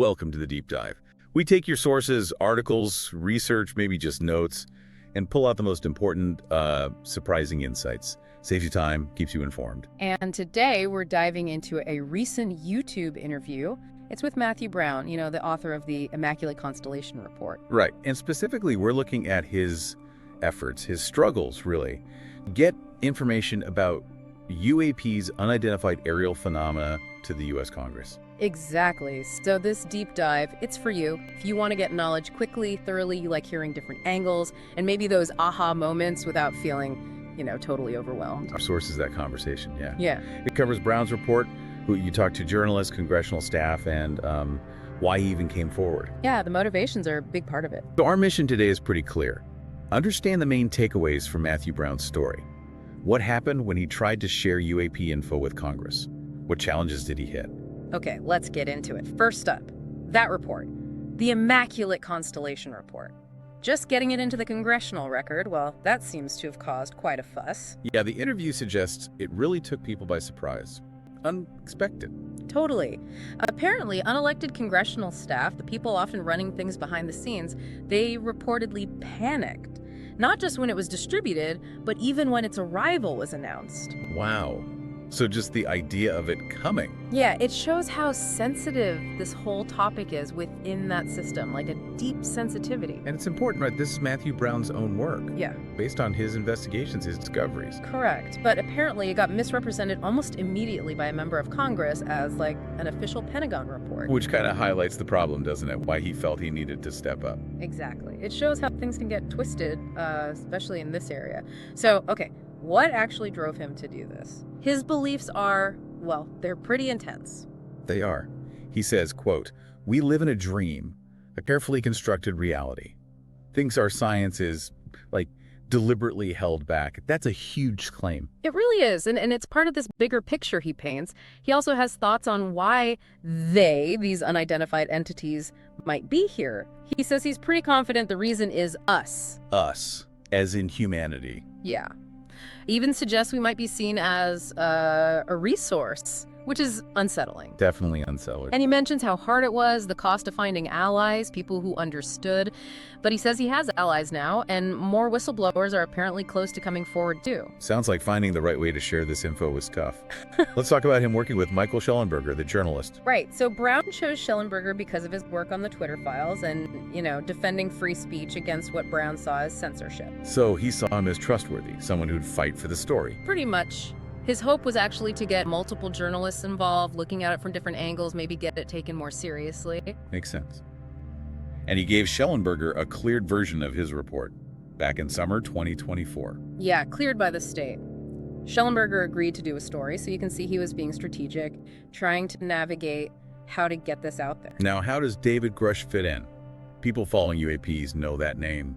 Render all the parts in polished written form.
Welcome to the Deep Dive. We take your sources, articles, research, maybe just notes, and pull out the most important, surprising insights. Saves you time, keeps you informed. And today we're diving into a recent YouTube interview. It's with Matthew Brown, the author of the Immaculate Constellation report. Right, and specifically we're looking at his efforts, his struggles, really. Get information about UAPs, unidentified aerial phenomena, to the U.S. Congress. Exactly. So this deep dive, it's for you. If you want to get knowledge quickly, thoroughly, you like hearing different angles, and maybe those aha moments without feeling, totally overwhelmed. Our source is that conversation, yeah. Yeah. It covers Brown's report, who you talk to journalists, congressional staff, and why he even came forward. Yeah, the motivations are a big part of it. So our mission today is pretty clear. Understand the main takeaways from Matthew Brown's story. What happened when he tried to share UAP info with Congress? What challenges did he hit? Okay, let's get into it. First up, that report, the Immaculate Constellation report. Just getting it into the Congressional record, well, that seems to have caused quite a fuss. Yeah, the interview suggests it really took people by surprise. Unexpected. Totally. Apparently, unelected congressional staff, the people often running things behind the scenes, they reportedly panicked. Not just when it was distributed, but even when its arrival was announced. Wow. So just the idea of it coming. Yeah, it shows how sensitive this whole topic is within that system, like a deep sensitivity. And it's important, right? This is Matthew Brown's own work. Yeah. Based on his investigations, his discoveries. Correct. But apparently it got misrepresented almost immediately by a member of Congress as like an official Pentagon report. Which kind of highlights the problem, doesn't it? Why he felt he needed to step up. Exactly. It shows how things can get twisted, especially in this area. So, okay. What actually drove him to do this? His beliefs are, well, they're pretty intense. They are. He says, quote, "We live in a dream, a carefully constructed reality. Thinks our science is, deliberately held back." That's a huge claim. It really is, and it's part of this bigger picture he paints. He also has thoughts on why these unidentified entities, might be here. He says he's pretty confident the reason is us. Us, as in humanity. Yeah. Even suggests we might be seen as a resource, which is unsettling. Definitely unsettling. And he mentions how hard it was, the cost of finding allies, people who understood. But he says he has allies now, and more whistleblowers are apparently close to coming forward too. Sounds like finding the right way to share this info was tough. Let's talk about him working with Michael Shellenberger, the journalist. Right. So Brown chose Shellenberger because of his work on the Twitter files and, defending free speech against what Brown saw as censorship. So he saw him as trustworthy, someone who'd fight for the story. Pretty much. His hope was actually to get multiple journalists involved, looking at it from different angles, maybe get it taken more seriously. Makes sense. And he gave Shellenberger a cleared version of his report back in summer 2024. Yeah, cleared by the state. Shellenberger agreed to do a story, so you can see he was being strategic, trying to navigate how to get this out there. Now, how does David Grusch fit in? People following UAPs know that name.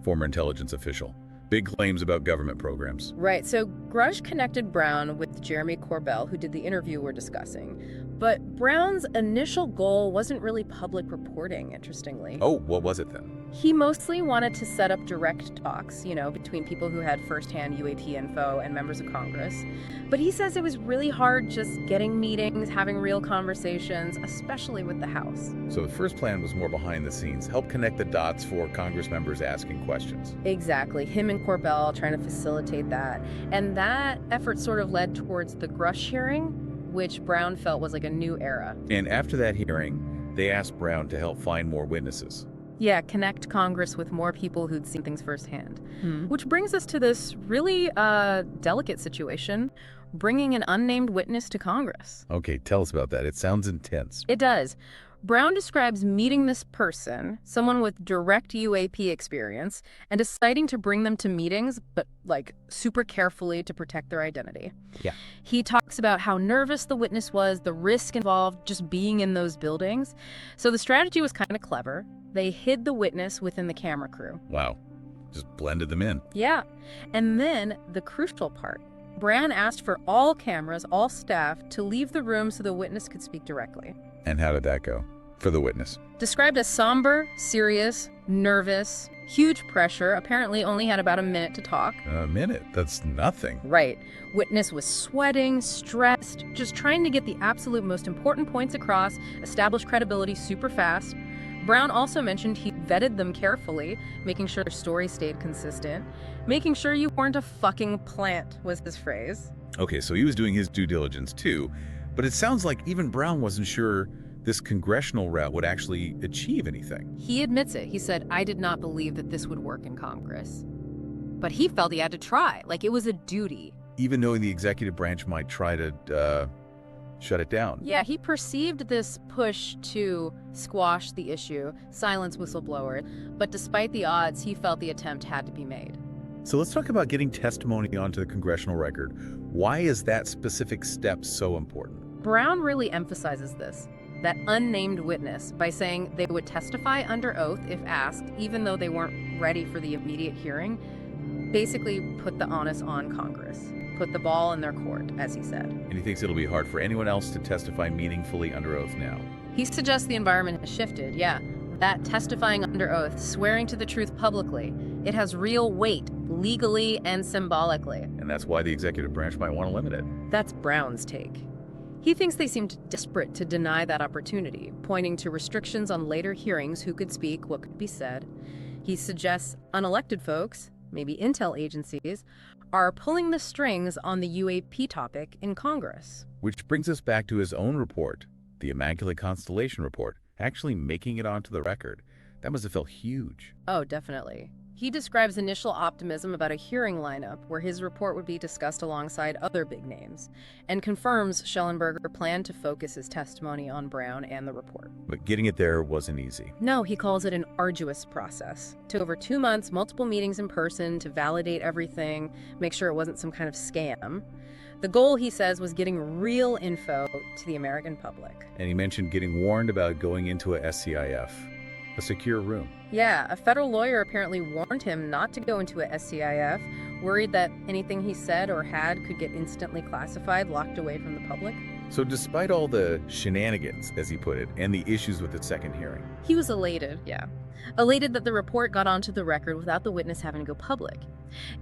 Former intelligence official. Big claims about government programs. Right, so Grusch connected Brown with Jeremy Corbell, who did the interview we're discussing. But Brown's initial goal wasn't really public reporting, interestingly. Oh, what was it then? He mostly wanted to set up direct talks, between people who had firsthand UAP info and members of Congress. But he says it was really hard just getting meetings, having real conversations, especially with the House. So the first plan was more behind the scenes, help connect the dots for Congress members asking questions. Exactly. Him and Corbell trying to facilitate that. And that effort sort of led towards the Grusch hearing, which Brown felt was like a new era. And after that hearing, they asked Brown to help find more witnesses. Yeah, connect Congress with more people who'd seen things firsthand. Which brings us to this really delicate situation, bringing an unnamed witness to Congress. Okay, tell us about that. It sounds intense. It does. Brown describes meeting this person, someone with direct UAP experience, and deciding to bring them to meetings, but super carefully to protect their identity. Yeah. He talks about how nervous the witness was, the risk involved just being in those buildings. So the strategy was kind of clever. They hid the witness within the camera crew. Wow. Just blended them in. Yeah. And then the crucial part. Brown asked for all cameras, all staff, to leave the room so the witness could speak directly. And how did that go for the witness? Described as somber, serious, nervous. Huge pressure, apparently only had about a minute to talk. A minute? That's nothing. Right. Witness was sweating, stressed, just trying to get the absolute most important points across, establish credibility super fast. Brown also mentioned he vetted them carefully, making sure their story stayed consistent. Making sure you weren't a fucking plant was his phrase. Okay, so he was doing his due diligence too, but it sounds like even Brown wasn't sure this congressional route would actually achieve anything. He admits it. He said, "I did not believe that this would work in Congress." But he felt he had to try, like it was a duty. Even knowing the executive branch might try to shut it down. Yeah, he perceived this push to squash the issue, silence whistleblower, but despite the odds, he felt the attempt had to be made. So let's talk about getting testimony onto the congressional record. Why is that specific step so important? Brown really emphasizes this, that unnamed witness, by saying they would testify under oath if asked, even though they weren't ready for the immediate hearing, basically put the onus on Congress. Put the ball in their court, as he said. And he thinks it'll be hard for anyone else to testify meaningfully under oath now. He suggests the environment has shifted, yeah. That testifying under oath, swearing to the truth publicly, it has real weight, legally and symbolically. And that's why the executive branch might want to limit it. That's Brown's take. He thinks they seemed desperate to deny that opportunity, pointing to restrictions on later hearings, who could speak, what could be said. He suggests unelected folks, maybe intel agencies, are pulling the strings on the UAP topic in Congress. Which brings us back to his own report, the Immaculate Constellation report, actually making it onto the record. That must have felt huge. Oh, definitely. He describes initial optimism about a hearing lineup where his report would be discussed alongside other big names, and confirms Shellenberger planned to focus his testimony on Brown and the report. But getting it there wasn't easy. No, he calls it an arduous process. Took over 2 months, multiple meetings in person to validate everything, make sure it wasn't some kind of scam. The goal, he says, was getting real info to the American public. And he mentioned getting warned about going into a SCIF, a secure room. Yeah, a federal lawyer apparently warned him not to go into a SCIF, worried that anything he said or had could get instantly classified, locked away from the public. So despite all the shenanigans, as he put it, and the issues with the second hearing, he was elated, yeah. Elated that the report got onto the record without the witness having to go public.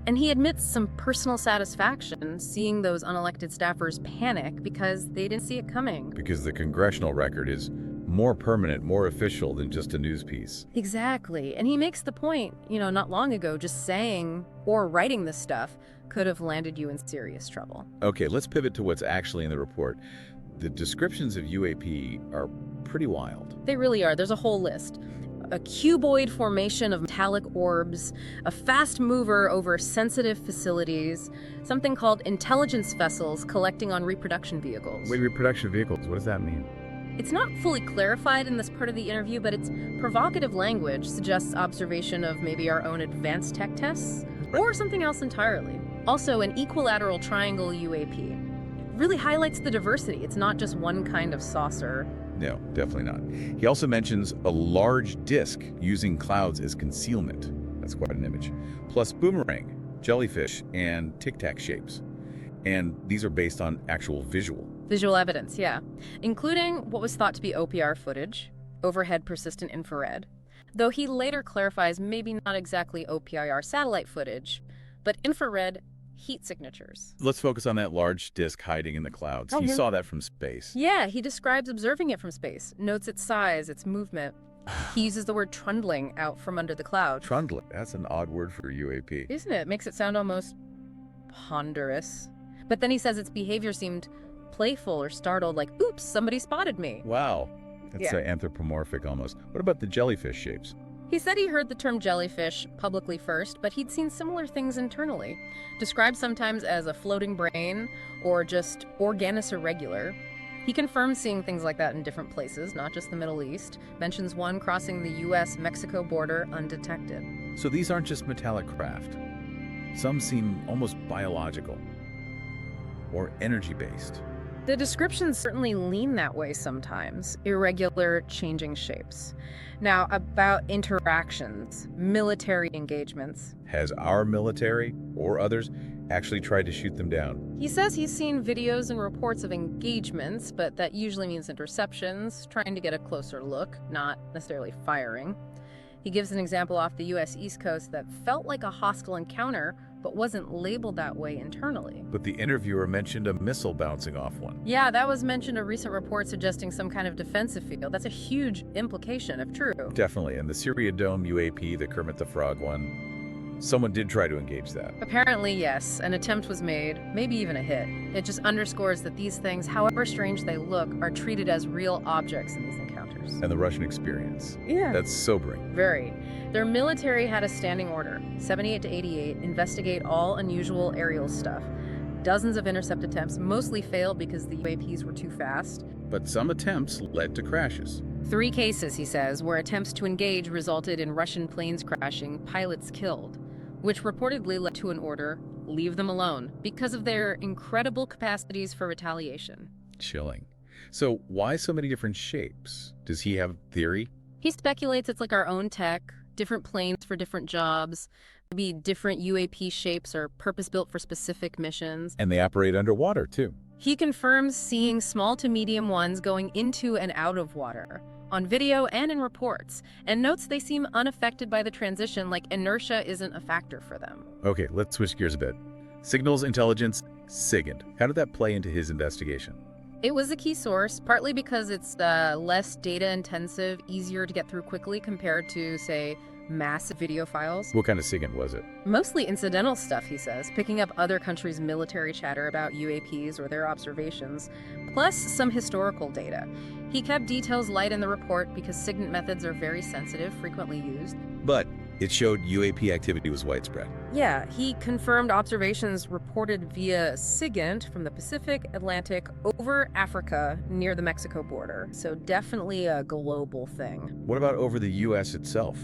And he admits some personal satisfaction seeing those unelected staffers panic because they didn't see it coming. because the congressional record is more permanent, more official than just a news piece. Exactly. And he makes the point, not long ago, just saying or writing this stuff could have landed you in serious trouble. Okay, let's pivot to what's actually in the report. The descriptions of UAP are pretty wild. They really are. There's a whole list. A cuboid formation of metallic orbs, a fast mover over sensitive facilities, something called intelligence vessels collecting on reproduction vehicles. Wait, reproduction vehicles, what does that mean? It's not fully clarified in this part of the interview, but its provocative language suggests observation of maybe our own advanced tech tests, or something else entirely. Also, an equilateral triangle UAP. It really highlights the diversity. It's not just one kind of saucer. No, definitely not. He also mentions a large disk using clouds as concealment. That's quite an image. Plus boomerang, jellyfish, and tic-tac shapes. And these are based on actual Visual evidence, yeah. Including what was thought to be OPR footage, overhead persistent infrared. Though he later clarifies maybe not exactly OPIR satellite footage, but infrared heat signatures. Let's focus on that large disk hiding in the clouds. He saw that from space. Yeah, he describes observing it from space, notes its size, its movement. He uses the word trundling out from under the cloud. Trundling, that's an odd word for UAP. Isn't it? Makes it sound almost ponderous. But then he says its behavior seemed playful or startled, like, oops, somebody spotted me. Wow, that's anthropomorphic almost. What about the jellyfish shapes? He said he heard the term jellyfish publicly first, but he'd seen similar things internally, described sometimes as a floating brain or just Organis irregular. He confirms seeing things like that in different places, not just the Middle East, mentions one crossing the U.S.-Mexico border undetected. So these aren't just metallic craft. Some seem almost biological or energy-based. The descriptions certainly lean that way sometimes, irregular, changing shapes. Now, about interactions, military engagements. Has our military, or others, actually tried to shoot them down? He says he's seen videos and reports of engagements, but that usually means interceptions, trying to get a closer look, not necessarily firing. He gives an example off the U.S. East Coast that felt like a hostile encounter, but wasn't labeled that way internally. But the interviewer mentioned a missile bouncing off one. Yeah, that was mentioned in a recent report suggesting some kind of defensive field. That's a huge implication if true. Definitely, and the Syria Dome UAP, the Kermit the Frog one, someone did try to engage that. Apparently, yes, an attempt was made, maybe even a hit. It just underscores that these things, however strange they look, are treated as real objects in these encounters. And the Russian experience. Yeah. That's sobering. Very. Their military had a standing order, 78 to 88, investigate all unusual aerial stuff. Dozens of intercept attempts mostly failed because the UAPs were too fast. But some attempts led to crashes. 3 cases, he says, where attempts to engage resulted in Russian planes crashing, pilots killed, which reportedly led to an order, leave them alone, because of their incredible capacities for retaliation. Chilling. So why so many different shapes? Does he have theory? He speculates it's like our own tech, different planes for different jobs, maybe different UAP shapes are purpose-built for specific missions. And they operate underwater, too. He confirms seeing small to medium ones going into and out of water, on video and in reports, and notes they seem unaffected by the transition, like inertia isn't a factor for them. Okay, let's switch gears a bit. Signals intelligence, SIGINT. How did that play into his investigation? It was a key source, partly because it's less data-intensive, easier to get through quickly compared to, say, massive video files. What kind of SIGINT was it? Mostly incidental stuff, he says, picking up other countries' military chatter about UAPs or their observations, plus some historical data. He kept details light in the report because SIGINT methods are very sensitive, frequently used. But it showed UAP activity was widespread. Yeah, he confirmed observations reported via SIGINT from the Pacific, Atlantic, over Africa near the Mexico border. So definitely a global thing. What about over the U.S. itself?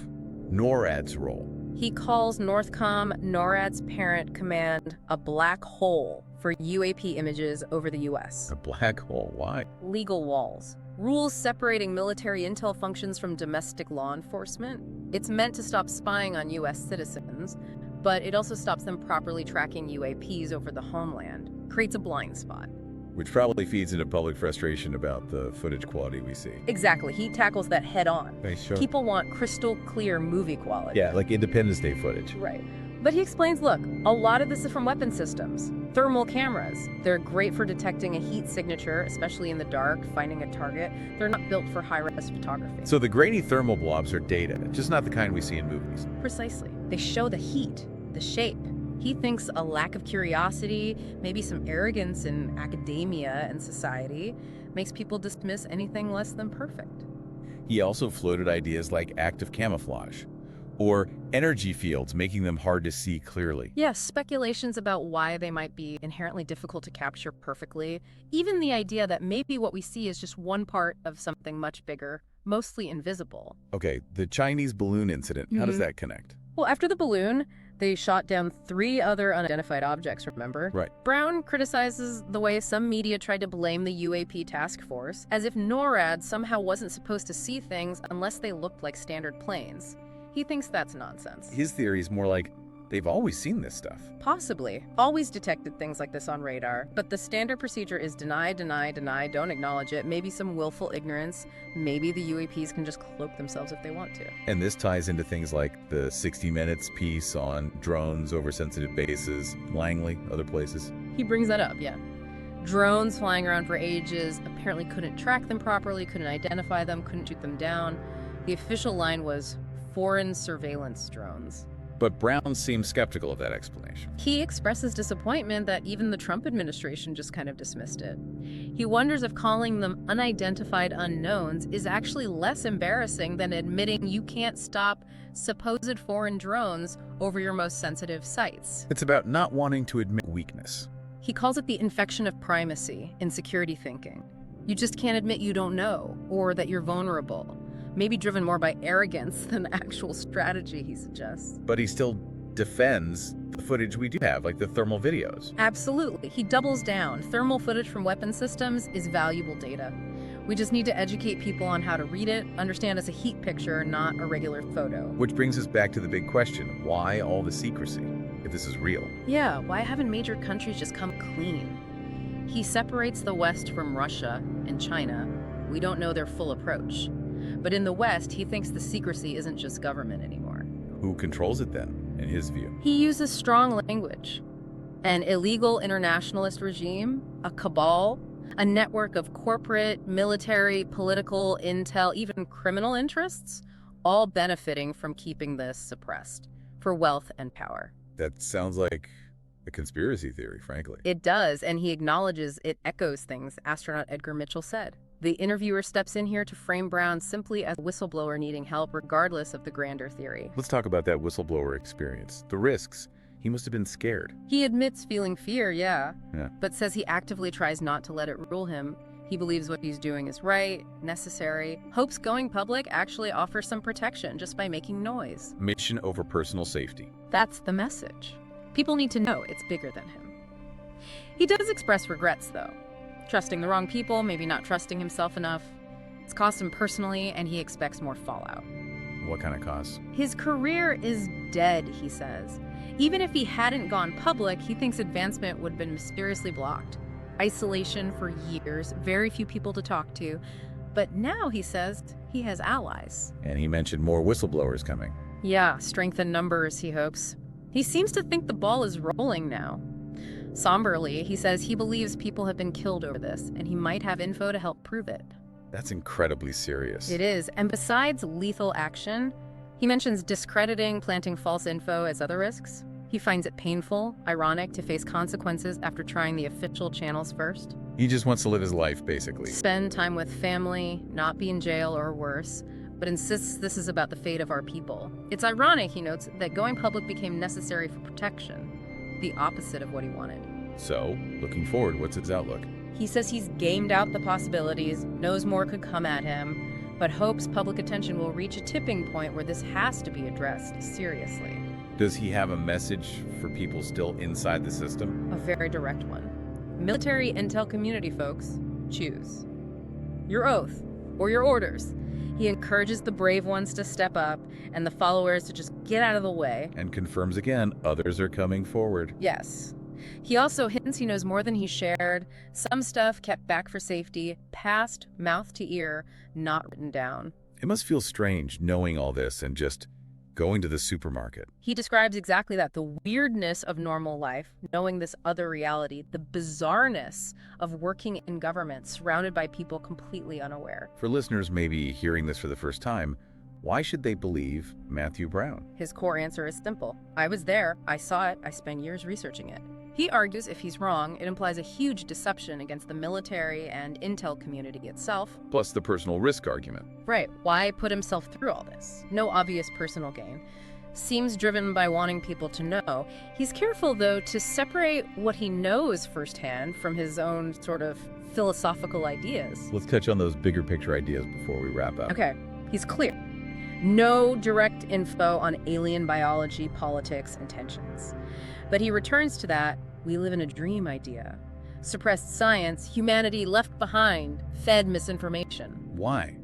NORAD's role. He calls Northcom, NORAD's parent command, a black hole for UAP images over the U.S. A black hole, why? Legal walls. Rules separating military intel functions from domestic law enforcement. It's meant to stop spying on U.S. citizens, but it also stops them properly tracking UAPs over the homeland. Creates a blind spot. Which probably feeds into public frustration about the footage quality we see. Exactly. He tackles that head on. Sure. People want crystal clear movie quality. Yeah, like Independence Day footage. Right. But he explains, look, a lot of this is from weapon systems. Thermal cameras. They're great for detecting a heat signature, especially in the dark, finding a target. They're not built for high-res photography. So the grainy thermal blobs are data, just not the kind we see in movies. Precisely. They show the heat, the shape. He thinks a lack of curiosity, maybe some arrogance in academia and society, makes people dismiss anything less than perfect. He also floated ideas like active camouflage, or energy fields, making them hard to see clearly. Yes, speculations about why they might be inherently difficult to capture perfectly. Even the idea that maybe what we see is just one part of something much bigger, mostly invisible. Okay, the Chinese balloon incident, how does that connect? Well, after the balloon, they shot down 3 other unidentified objects, remember? Right. Brown criticizes the way some media tried to blame the UAP task force, as if NORAD somehow wasn't supposed to see things unless they looked like standard planes. He thinks that's nonsense. His theory is more like, they've always seen this stuff. Possibly. Always detected things like this on radar, but the standard procedure is deny, deny, deny, don't acknowledge it, maybe some willful ignorance, maybe the UAPs can just cloak themselves if they want to. And this ties into things like the 60 Minutes piece on drones over sensitive bases, Langley, other places. He brings that up, yeah. Drones flying around for ages, apparently couldn't track them properly, couldn't identify them, couldn't shoot them down. The official line was foreign surveillance drones. But Brown seems skeptical of that explanation. He expresses disappointment that even the Trump administration just kind of dismissed it. He wonders if calling them unidentified unknowns is actually less embarrassing than admitting you can't stop supposed foreign drones over your most sensitive sites. It's about not wanting to admit weakness. He calls it the infection of primacy in security thinking. You just can't admit you don't know, or that you're vulnerable. Maybe driven more by arrogance than actual strategy, he suggests. But he still defends the footage we do have, like the thermal videos. Absolutely. He doubles down. Thermal footage from weapon systems is valuable data. We just need to educate people on how to read it, understand it's a heat picture, not a regular photo. Which brings us back to the big question, why all the secrecy, if this is real? Yeah, why haven't major countries just come clean? He separates the West from Russia and China. We don't know their full approach. But in the West, he thinks the secrecy isn't just government anymore. Who controls it then, in his view? He uses strong language. An illegal internationalist regime, a cabal, a network of corporate, military, political, intel, even criminal interests, all benefiting from keeping this suppressed for wealth and power. That sounds like a conspiracy theory, frankly. It does, and he acknowledges it echoes things astronaut Edgar Mitchell said. The interviewer steps in here to frame Brown simply as a whistleblower needing help regardless of the grander theory. Let's talk about that whistleblower experience, the risks. He must have been scared. He admits feeling fear, yeah, But says he actively tries not to let it rule him. He believes what he's doing is right, necessary, hopes going public actually offers some protection just by making noise. Mission over personal safety. That's the message. People need to know it's bigger than him. He does express regrets, though. Trusting the wrong people, maybe not trusting himself enough. It's cost him personally, and he expects more fallout. What kind of cost? His career is dead, he says. Even if he hadn't gone public, he thinks advancement would have been mysteriously blocked. Isolation for years, very few people to talk to. But now, he says, he has allies. And he mentioned more whistleblowers coming. Yeah, strength in numbers, he hopes. He seems to think the ball is rolling now. Somberly, he says he believes people have been killed over this, and he might have info to help prove it. That's incredibly serious. It is, and besides lethal action, he mentions discrediting, planting false info as other risks. He finds it painful, ironic to face consequences after trying the official channels first. He just wants to live his life, basically. Spend time with family, not be in jail or worse, but insists this is about the fate of our people. It's ironic, he notes, that going public became necessary for protection, the opposite of what he wanted. So, looking forward, what's his outlook? He says he's gamed out the possibilities, knows more could come at him, but hopes public attention will reach a tipping point where this has to be addressed seriously. Does he have a message for people still inside the system? A very direct one. Military intel community folks, choose your oath or your orders. He encourages the brave ones to step up and the followers to just get out of the way. And confirms again, others are coming forward. Yes. He also hints he knows more than he shared, some stuff kept back for safety, passed mouth to ear, not written down. It must feel strange knowing all this and just going to the supermarket. He describes exactly that, the weirdness of normal life, knowing this other reality, the bizarreness of working in government surrounded by people completely unaware. For listeners maybe hearing this for the first time, why should they believe Matthew Brown? His core answer is simple. I was there, I saw it, I spent years researching it. He argues if he's wrong, it implies a huge deception against the military and intel community itself. Plus the personal risk argument. Right, why put himself through all this? No obvious personal gain. Seems driven by wanting people to know. He's careful, though, to separate what he knows firsthand from his own sort of philosophical ideas. Let's touch on those bigger picture ideas before we wrap up. Okay, he's clear. No direct info on alien biology, politics, and tensions. But he returns to that we live in a dream idea. Suppressed science, humanity left behind, fed misinformation. Why?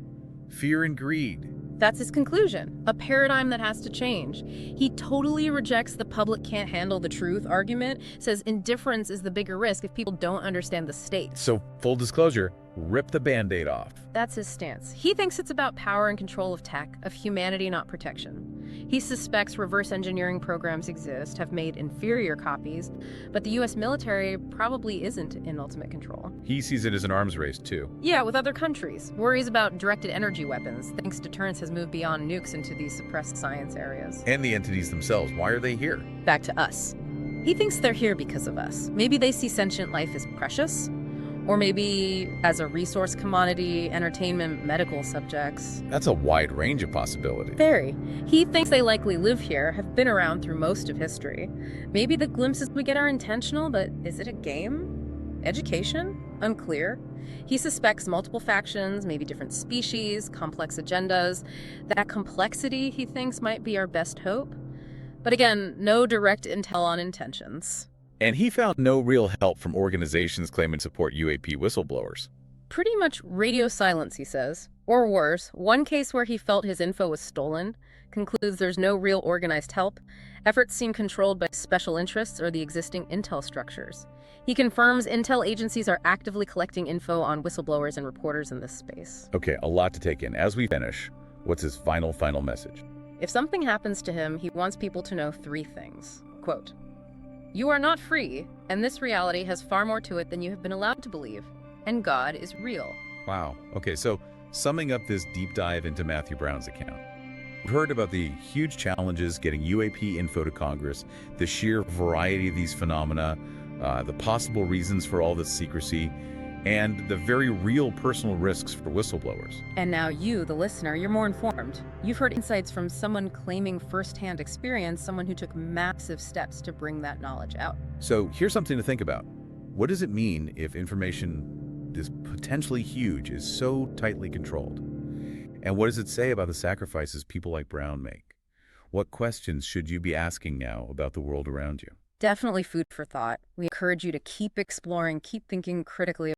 Fear and greed. That's his conclusion, a paradigm that has to change. He totally rejects the public can't handle the truth argument, says indifference is the bigger risk if people don't understand the stakes. So, full disclosure, rip the Band-Aid off. That's his stance. He thinks it's about power and control of tech, of humanity, not protection. He suspects reverse engineering programs exist, have made inferior copies, but the US military probably isn't in ultimate control. He sees it as an arms race, too. Yeah, with other countries. Worries about directed energy weapons, thinks deterrence has moved beyond nukes into these suppressed science areas. And the entities themselves, why are they here? Back to us. He thinks they're here because of us. Maybe they see sentient life as precious, or maybe as a resource commodity, entertainment, medical subjects. That's a wide range of possibilities. Very. He thinks they likely live here, have been around through most of history. Maybe the glimpses we get are intentional, but is it a game? Education? Unclear. He suspects multiple factions, maybe different species, complex agendas. That complexity, he thinks, might be our best hope. But again, no direct intel on intentions. And he found no real help from organizations claiming to support UAP whistleblowers. Pretty much radio silence, he says. Or worse, one case where he felt his info was stolen concludes there's no real organized help. Efforts seem controlled by special interests or the existing intel structures. He confirms intel agencies are actively collecting info on whistleblowers and reporters in this space. Okay, a lot to take in. As we finish, what's his final message? If something happens to him, he wants people to know 3 things. Quote, "You are not free, and this reality has far more to it than you have been allowed to believe. And God is real." Wow. Okay, so summing up this deep dive into Matthew Brown's account, we've heard about the huge challenges getting UAP info to Congress, the sheer variety of these phenomena, the possible reasons for all this secrecy, and the very real personal risks for whistleblowers. And now you, the listener, you're more informed. You've heard insights from someone claiming firsthand experience, someone who took massive steps to bring that knowledge out. So here's something to think about. What does it mean if information this potentially huge is so tightly controlled? And what does it say about the sacrifices people like Brown make? What questions should you be asking now about the world around you? Definitely food for thought. We encourage you to keep exploring, keep thinking critically